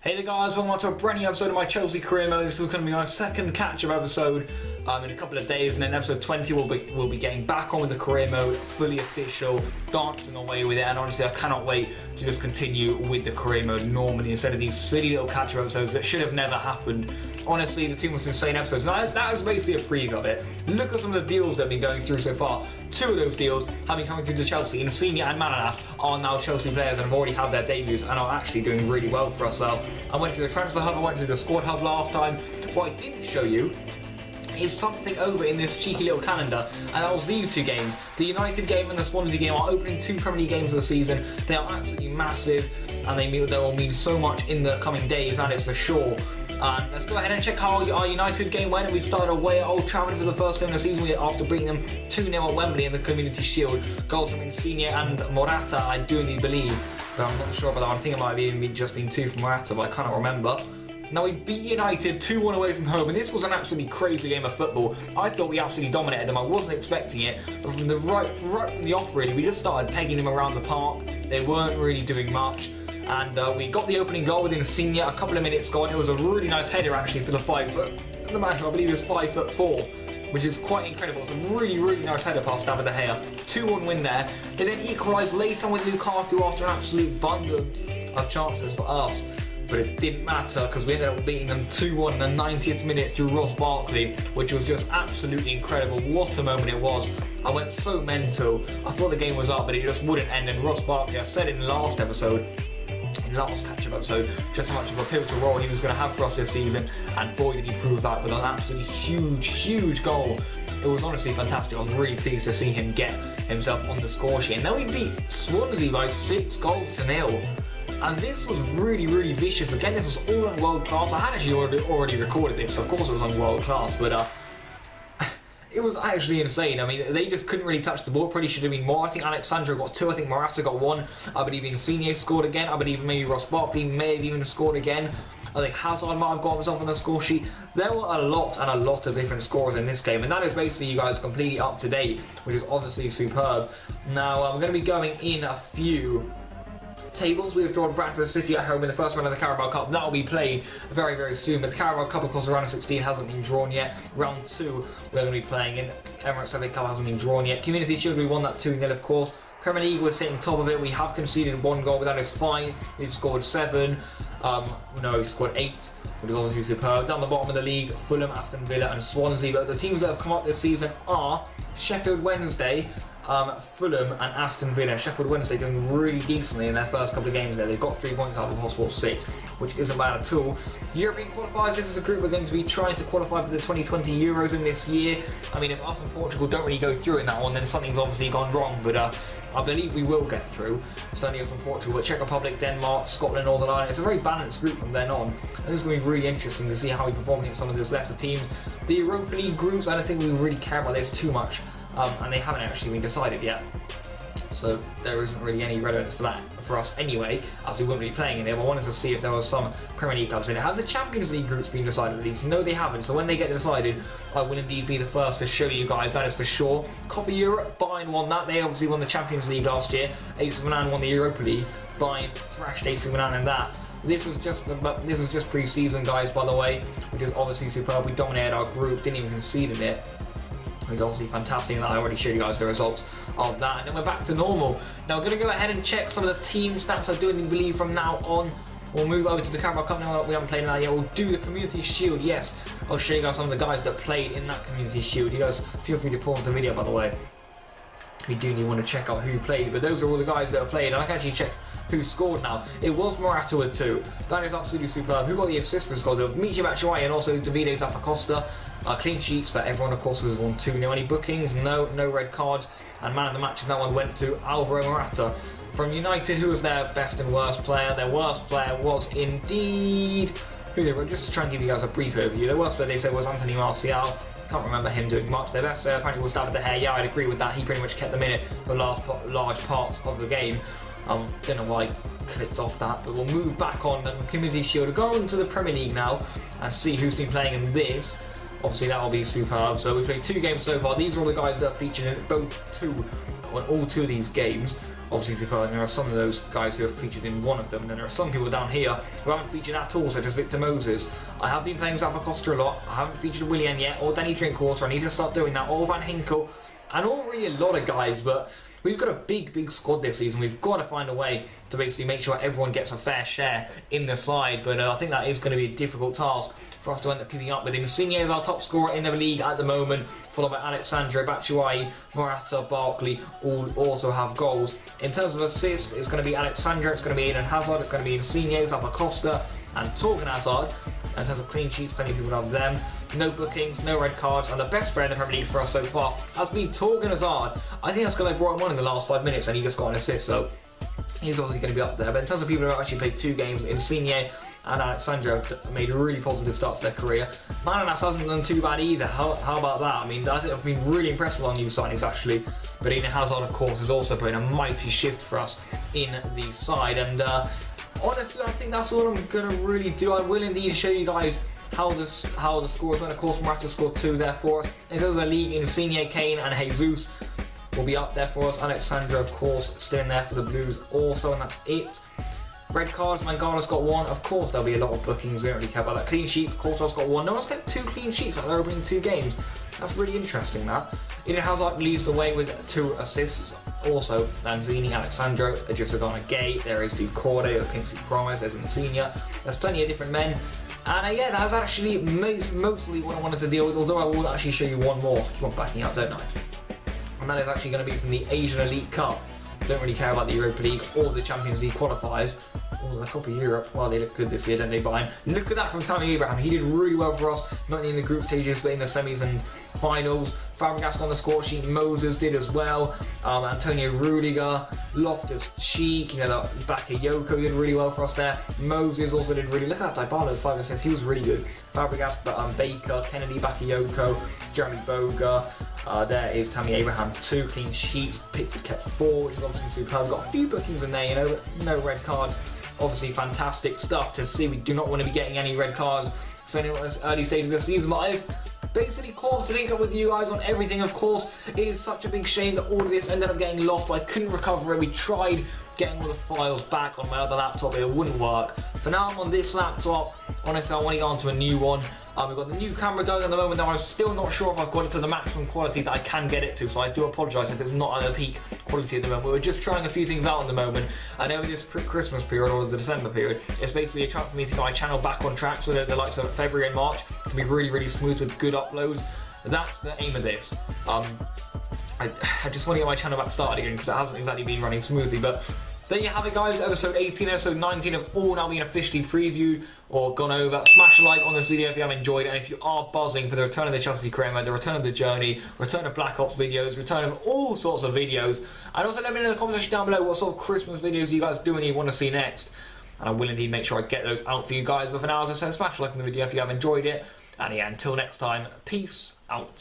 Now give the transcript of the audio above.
Hey there guys, welcome to a brand new episode of my Chelsea career mode. This is going to be my second catch-up episode in a couple of days, and then episode 20 we'll be getting back on with the career mode, fully official, dancing away with it, and honestly I cannot wait to just continue with the career mode normally instead of these silly little catch-up episodes that should have never happened. Honestly, the two most insane episodes, and that is basically a preview of it. Look at some of the deals that have been going through so far. Two of those deals have been coming through to Chelsea. Insigne and Mananas are now Chelsea players and have already had their debuts and are actually doing really well for us. So I went through the transfer hub, I went through the squad hub last time. What I didn't show you is something over in this cheeky little calendar, and that was these two games. The United game and the Swansea game are opening two Premier League games of the season. They are absolutely massive, and they will mean so much in the coming days, that is for sure. Let's go ahead and check how our United game went. We started away at Old Trafford for the first game of the season after beating them 2-0 at Wembley in the Community Shield. Goals from Insigne and Morata, I do indeed believe. But I'm not sure about that. I think it might have even just been two from Morata, but I cannot remember. Now we beat United 2-1 away from home, and this was an absolutely crazy game of football. I thought we absolutely dominated them. I wasn't expecting it, but from the right from the off, really, we just started pegging them around the park. They weren't really doing much. And we got the opening goal with Insigne a couple of minutes gone. It was a really nice header actually for the 5 foot. The man who I believe is 5'4", which is quite incredible. It's a really nice header pass down to De Gea. 2-1 win there. They then equalised late on with Lukaku after an absolute abundance of chances for us. But it didn't matter because we ended up beating them 2-1 in the 90th minute through Ross Barkley, which was just absolutely incredible. What a moment it was. I went so mental. I thought the game was up, but it just wouldn't end. And Ross Barkley, I said in the last episode, last catch-up episode, just how much of a pivotal role he was going to have for us this season, and boy did he prove that with an absolutely huge goal. It was honestly fantastic. I was really pleased to see him get himself on the score sheet. And then we beat Swansea by 6-0. And this was really vicious. Again, this was all on world class. I had actually already recorded this, so of course it was on world class, but it was actually insane. I mean, they just couldn't really touch the ball. Probably should have been more. I think Alexandra got 2. I think Morata got 1. I believe Insigne scored again. I believe maybe Ross Barkley may have even scored again. I think Hazard might have got himself on the score sheet. There were a lot of different scores in this game, and that is basically you guys completely up to date, which is obviously superb. Now, we're going to be going in a few tables. We have drawn Bradford City at home in the first round of the Carabao Cup. That will be played very soon, but the Carabao Cup, of course, the round of 16 hasn't been drawn yet. Round 2 we're going to be playing in. Emirates FA Cup hasn't been drawn yet. Community Shield, we won that 2-0, of course. Premier League, we're sitting top of it. We have conceded 1 goal, but that is fine. We've scored 7. We scored 8, which is obviously superb. Down the bottom of the league, Fulham, Aston Villa and Swansea. But the teams that have come up this season are Sheffield Wednesday, Fulham and Aston Villa. Sheffield Wednesday doing really decently in their first couple of games there. They've got 3 points out of a possible 6, which isn't bad at all. European qualifiers, this is a group we're going to be trying to qualify for the 2020 Euros in this year. I mean, if us and Portugal don't really go through in that one, then something's obviously gone wrong, but I believe we will get through. Certainly us and Portugal, but Czech Republic, Denmark, Scotland, Northern Ireland. It's a very balanced group from then on. And it's going to be really interesting to see how we perform against some of those lesser teams. The Europa League groups, I don't think we really care about this too much. And they haven't actually been decided yet, so there isn't really any relevance for that for us anyway, as we wouldn't be playing in it. But I wanted to see if there was some Premier League clubs in it. Have the Champions League groups been decided at least? No, they haven't, so when they get decided, I will indeed be the first to show you guys, that is for sure. Copa Europe, Bayern won that. They obviously won the Champions League last year. AC Milan won the Europa League. Bayern thrashed AC Milan in that. This was just pre-season, guys, by the way, which is obviously superb. We dominated our group, didn't even concede in it. It's obviously fantastic, and I already showed you guys the results of that. And then we're back to normal. Now we're going to go ahead and check some of the team stats. I do indeed believe from now on we'll move over to the Carabao Cup. Now we haven't played in that yet. We'll do the Community Shield. Yes, I'll show you guys some of the guys that played in that Community Shield. You guys feel free to pause the video, by the way. We do need to check out who played, but those are all the guys that have played, and I can actually check who scored now. It was Morata with 2. That is absolutely superb. Who got the assist for the scores? It was Michy Batshuayi and also Davide Zappacosta. Clean sheets for everyone, of course, was 1-2. Any bookings? No red cards. And man of the match in that one went to Alvaro Morata. From United, who was their best and worst player? Their worst player was indeed... Just to try and give you guys a brief overview. Their worst player, they said, was Anthony Martial. Can't remember him doing much. Their best player apparently was David De Gea. Yeah, I'd agree with that. He pretty much kept them in it for large parts of the game. Don't know why I clicked off that, but we'll move back on the Community Shield. Go into the Premier League now and see who's been playing in this. Obviously that will be superb. So we've played 2 games so far. These are all the guys that are featured in all 2 of these games. obviously there are some of those guys who have featured in one of them, and then there are some people down here who haven't featured at all, such as Victor Moses. I have been playing Zappacosta a lot. I haven't featured Willian yet, or Danny Drinkwater. I need to start doing that, or Van Hinkel, and already a lot of guys, but we've got a big squad this season. We've got to find a way to basically make sure everyone gets a fair share in the side, but I think that is going to be a difficult task for us to end up keeping up with. Insigne is our top scorer in the league at the moment, followed by Alexandre, Batshuayi, Morata, Barkley, all also have goals. In terms of assists, it's going to be Alexandre, it's going to be Eden Hazard, it's going to be Insigne, Zappacosta, and Torgan Hazard. In terms of clean sheets, plenty of people have them. No bookings, no red cards, and the best player in the Premier League for us so far has been Torgan Hazard. I think that's because I brought him on in the last 5 minutes and he just got an assist, so he's obviously going to be up there. But in terms of people who have actually played 2 games, Insigne and Alexandre have made really positive starts to their career. Mananas hasn't done too bad either. How about that? I mean, I think I've been really impressed with our new signings actually. But Eden Hazard, of course, has also put in a mighty shift for us in the side. And honestly, I think that's all I'm going to really do. I will indeed show you guys how the scores went. Of course, Morata scored 2 there for us. In terms of the league, Insigne, Kane and Jesus will be up there for us. Alexandre, of course, still in there for the Blues also, and that's it. Red cards, Mangala's got 1. Of course, there'll be a lot of bookings. We don't really care about that. Clean sheets, Courtois got 1. No one's got 2 clean sheets out there opening 2 games. That's really interesting, that. Eden Hazard leads the way with 2 assists. Also, Lanzini, Alexandro, Adjusagana Gay. There is Ducorde, Kingsley Promise, there's Insigne. There's plenty of different men. And yeah, that's actually mostly what I wanted to deal with, although I will actually show you one more. Keep on backing out, don't I? And that is actually going to be from the Asian Elite Cup. Don't really care about the Europa League or the Champions League qualifiers. Oh, the Cup of Europe, well, they look good this year, don't they, Bayern? Look at that from Tammy Abraham. He did really well for us, not only in the group stages, but in the semis and finals. Fabregas on the score sheet, Moses did as well. Antonio Rudiger, Loftus-Cheek, you know, Bakayoko did really well for us there. Moses also did really, look at that Dybala, 5 assists, he was really good. Fabregas, Baker, Kennedy, Bakayoko, Jeremy Boga. There is Tammy Abraham, 2 clean sheets. Pickford kept 4, which is obviously superb. We've got a few bookings in there, you know, but no red cards. Obviously fantastic stuff to see. We do not want to be getting any red cards certainly at this early stage of the season, but I've basically caught to link up with you guys on everything. Of course, it is such a big shame that all of this ended up getting lost, but I couldn't recover it. We tried getting all the files back on my other laptop, but it wouldn't work. For now, I'm on this laptop. Honestly, I want to get onto a new one. We've got the new camera going at the moment, though I'm still not sure if I've got it to the maximum quality that I can get it to, so I do apologise if it's not at a peak quality at the moment. We're just trying a few things out at the moment, and over this Christmas period, or the December period, it's basically a chance for me to get my channel back on track so that the likes of February and March can be really smooth with good uploads. That's the aim of this. I just want to get my channel back started again, because it hasn't exactly been running smoothly, but there you have it, guys. Episode 18, episode 19 have all now been officially previewed or gone over. Smash a like on this video if you have enjoyed it, and if you are buzzing for the return of the Chelsea career mode, the return of the journey, return of Black Ops videos, return of all sorts of videos, and also let me know in the comment section down below what sort of Christmas videos you guys do and you want to see next, and I will indeed make sure I get those out for you guys. But for now, as I said, smash a like on the video if you have enjoyed it, and yeah, until next time, peace out.